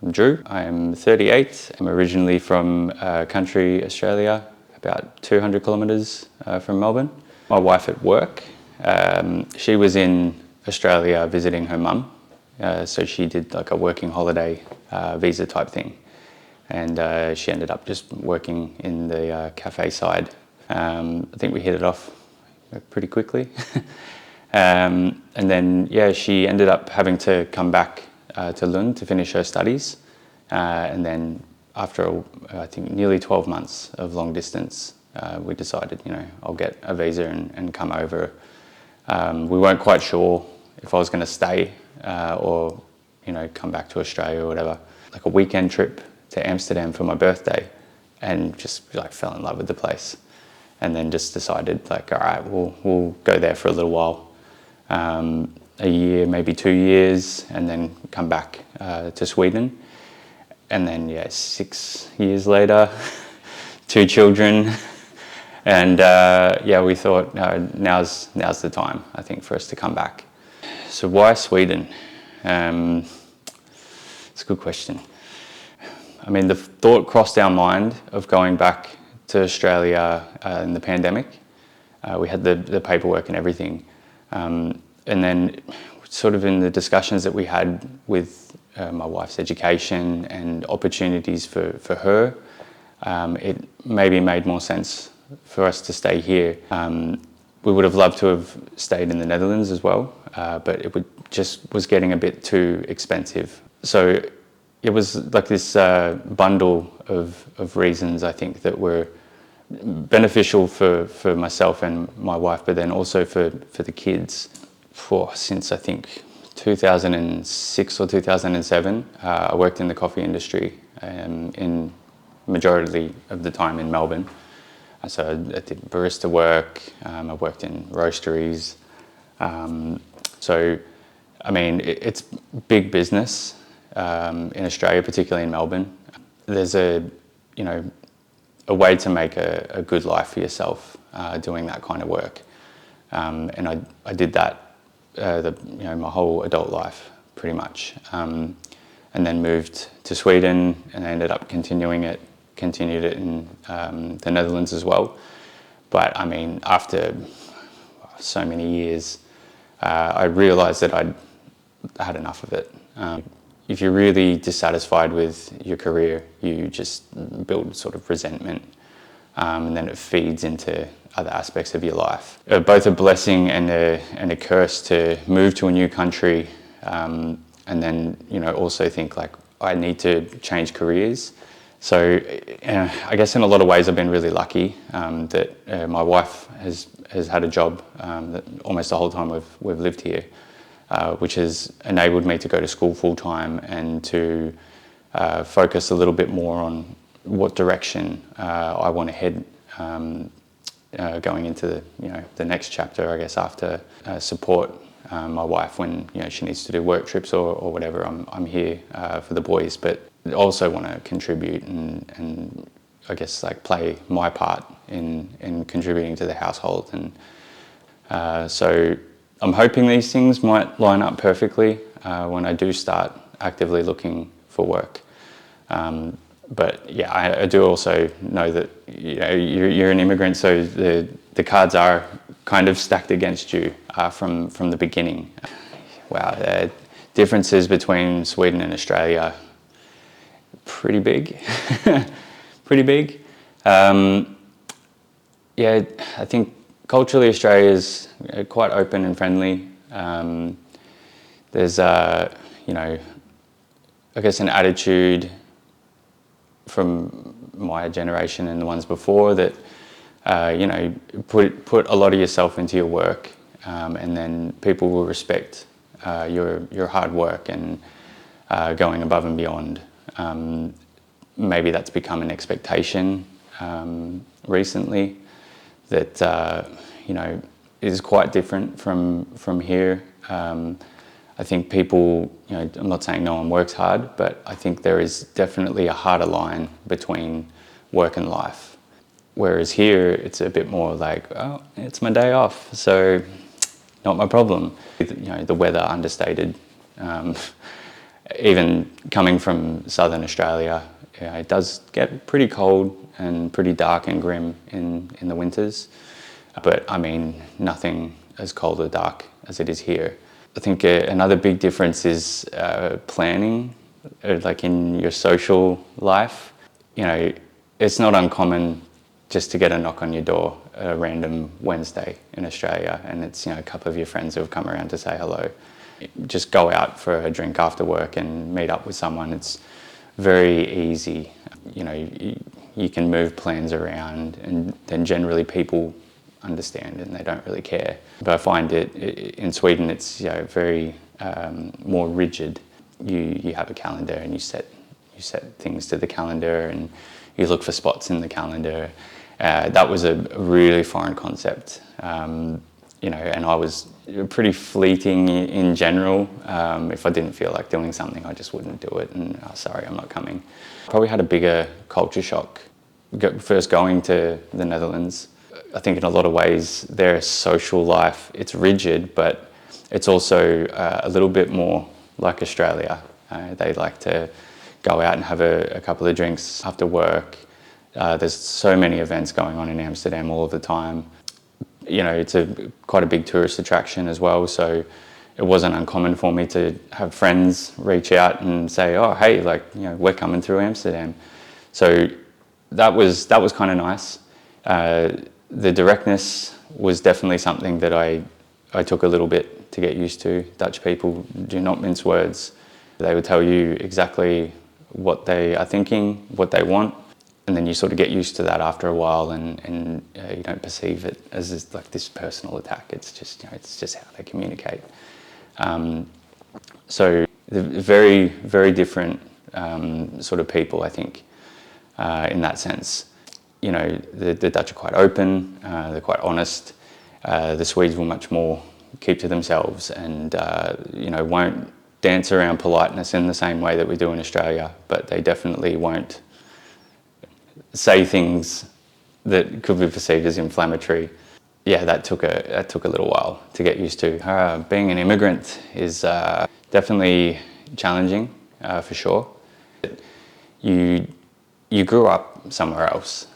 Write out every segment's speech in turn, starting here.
I'm Drew. I'm 38. I'm originally from country Australia, about 200 kilometres from Melbourne. My wife at work, she was in Australia visiting her mum, so she did like a working holiday visa type thing, and she ended up just working in the cafe side. I think we hit it off pretty quickly. And then, yeah, she ended up having to come back to Lund to finish her studies. And then after, I think, nearly 12 months of long distance, we decided, I'll get a visa and come over. We weren't quite sure if I was going to stay or, come back to Australia or whatever. Like a weekend trip to Amsterdam for my birthday, and just fell in love with the place. And then just decided all right, we'll go there for a little while. A year, maybe 2 years, and then come back to Sweden. And then, 6 years later, 2 children. And we thought, no, now's the time, I think, for us to come back. So why Sweden? It's a good question. I mean, the thought crossed our mind of going back to Australia in the pandemic. We had the paperwork and everything. And then sort of in the discussions that we had with my wife's education and opportunities for her, it maybe made more sense for us to stay here. We would have loved to have stayed in the Netherlands as well, but it was getting a bit too expensive. So it was like this bundle of reasons, I think, that were beneficial for myself and my wife, but then also for the kids. Since I think 2006 or 2007, I worked in the coffee industry in majority of the time in Melbourne. So I did barista work, I worked in roasteries. So, I mean, it's big business in Australia, particularly in Melbourne. There's a way to make a good life for yourself doing that kind of work. And I did that my whole adult life, pretty much. And then moved to Sweden, and I ended up continued it in the Netherlands as well. But I mean, after so many years, I realised that I'd had enough of it. If you're really dissatisfied with your career, you just build sort of resentment, and then it feeds into other aspects of your life. Both a blessing and a curse to move to a new country, and then also think I need to change careers. So I guess in a lot of ways I've been really lucky that my wife has had a job that almost the whole time we've lived here, which has enabled me to go to school full time and to focus a little bit more on what direction I want to head going into the next chapter, I guess, after support my wife when she needs to do work trips or whatever. I'm here for the boys, but also want to contribute and I guess play my part in contributing to the household. And so I'm hoping these things might line up perfectly when I do start actively looking for work. But yeah, I do also know that you're an immigrant, so the cards are kind of stacked against you from the beginning. Wow, differences between Sweden and Australia, pretty big, pretty big. Yeah, I think culturally Australia is quite open and friendly. There's I guess an attitude from my generation and the ones before that put a lot of yourself into your work, and then people will respect your hard work and going above and beyond. Maybe that's become an expectation recently that is quite different from here. I think people, I'm not saying no one works hard, but I think there is definitely a harder line between work and life. Whereas here, it's a bit more oh, it's my day off, so not my problem. The weather understated, even coming from southern Australia, it does get pretty cold and pretty dark and grim in the winters. But I mean, nothing as cold or dark as it is here. I think another big difference is planning, like in your social life. You know, it's not uncommon just to get a knock on your door a random Wednesday in Australia, and it's, you know, a couple of your friends who have come around to say hello. Just go out for a drink after work and meet up with someone. It's very easy. You know, you can move plans around, and then generally people understand and they don't really care. But I find it in Sweden, it's, you know, very more rigid. You have a calendar and you set things to the calendar, and you look for spots in the calendar. That was a really foreign concept, you know, and I was pretty fleeting in general. If I didn't feel like doing something, I just wouldn't do it, and oh, sorry, I'm not coming. Probably had a bigger culture shock first going to the Netherlands. I think in a lot of ways their social life, it's rigid, but it's also a little bit more like Australia. They like to go out and have a couple of drinks after work. There's so many events going on in Amsterdam all of the time. You know, it's quite a big tourist attraction as well, so it wasn't uncommon for me to have friends reach out and say, oh, hey, like, you know, we're coming through Amsterdam. So that was kind of nice. The directness was definitely something that I took a little bit to get used to. Dutch people do not mince words. They will tell you exactly what they are thinking, what they want, and then you sort of get used to that after a while, and you don't perceive it as like this personal attack. It's just, you know, it's just how they communicate. So very, very different sort of people, I think, in that sense. You know, the Dutch are quite open, they're quite honest. The Swedes will much more keep to themselves and, you know, won't dance around politeness in the same way that we do in Australia, but they definitely won't say things that could be perceived as inflammatory. Yeah, that took a little while to get used to. Being an immigrant is definitely challenging, for sure. You grew up somewhere else.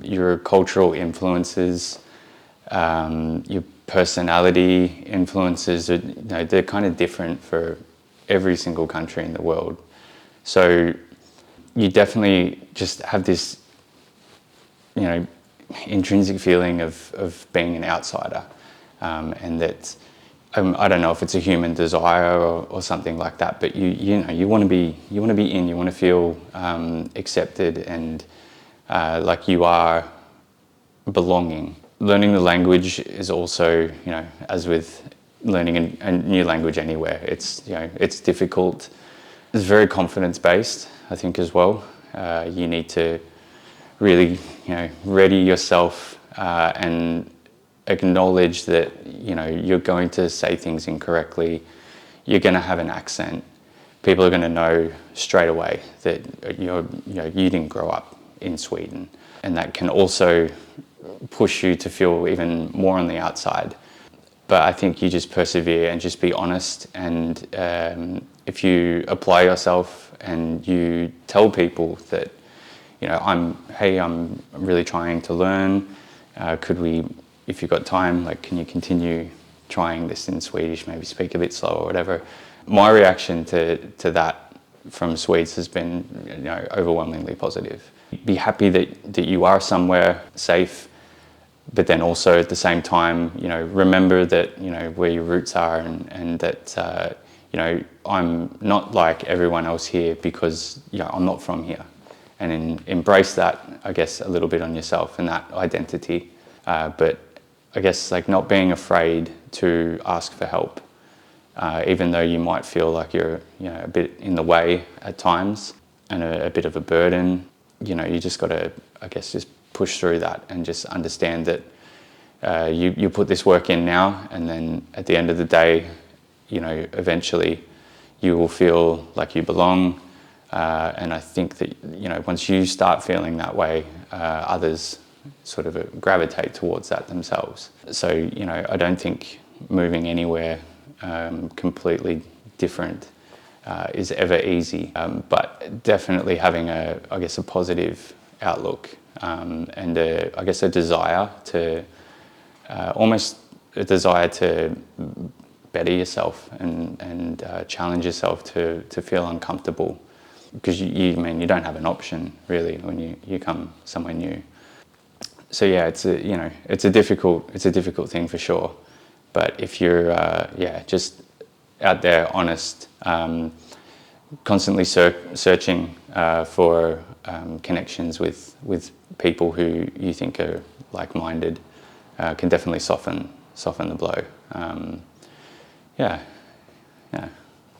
Your cultural influences, your personality influences, you know, they're kind of different for every single country in the world. So you definitely just have this, you know, intrinsic feeling of being an outsider, and that I don't know if it's a human desire or something like that, but you know, you want to be in, you want to feel accepted and like you are belonging. Learning the language is also, you know, as with learning a new language anywhere, it's, you know, it's difficult. It's very confidence-based, I think, as well. You need to really, you know, ready yourself and acknowledge that, you know, you're going to say things incorrectly. You're going to have an accent. People are going to know straight away that you didn't grow up in Sweden, and that can also push you to feel even more on the outside. But I think you just persevere and just be honest, and if you apply yourself and you tell people that, you know, I'm really trying to learn, could we, if you've got time, like, can you continue trying this in Swedish, maybe speak a bit slower or whatever. My reaction to that from Swedes has been, you know, overwhelmingly positive. Be happy that you are somewhere safe, but then also at the same time, you know, remember that, you know, where your roots are, and that, you know, I'm not like everyone else here because, you know, I'm not from here. And embrace that, I guess, a little bit on yourself and that identity. But I guess, like, not being afraid to ask for help, even though you might feel like you're, you know, a bit in the way at times and a bit of a burden. You know, you just got to, I guess, just push through that and just understand that you put this work in now, and then at the end of the day, you know, eventually you will feel like you belong. And I think that, you know, once you start feeling that way, others sort of gravitate towards that themselves. So, you know, I don't think moving anywhere completely different is ever easy, but definitely having a positive outlook, and I guess a desire to almost a desire to better yourself and challenge yourself to feel uncomfortable, because you don't have an option really when you come somewhere new. So yeah, it's a difficult thing for sure. But if you're just out there, honest, constantly searching for connections with people who you think are like-minded, can definitely soften the blow. Yeah.